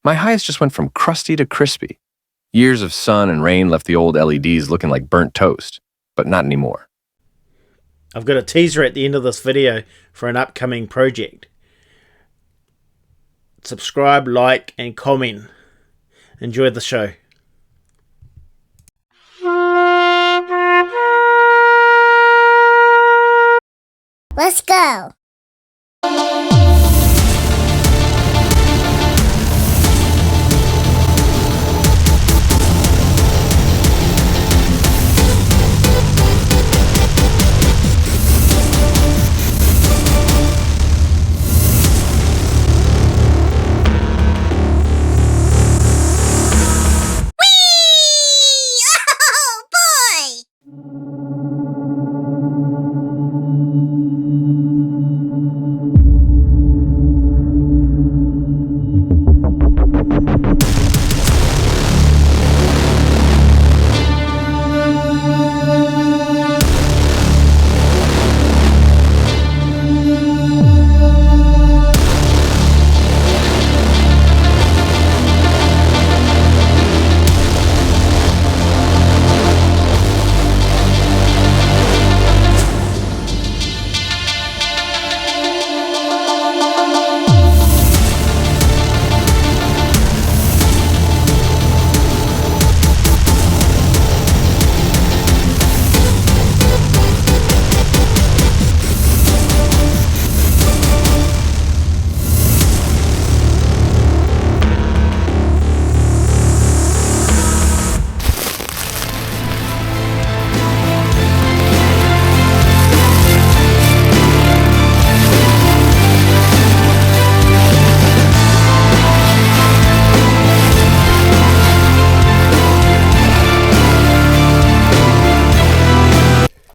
My Hiace just went from crusty to crispy. Years of sun and rain left the old LEDs looking like burnt toast, but not anymore. I've got a teaser at the end of this video for an upcoming project. Subscribe, like, and comment. Enjoy the show. Let's go.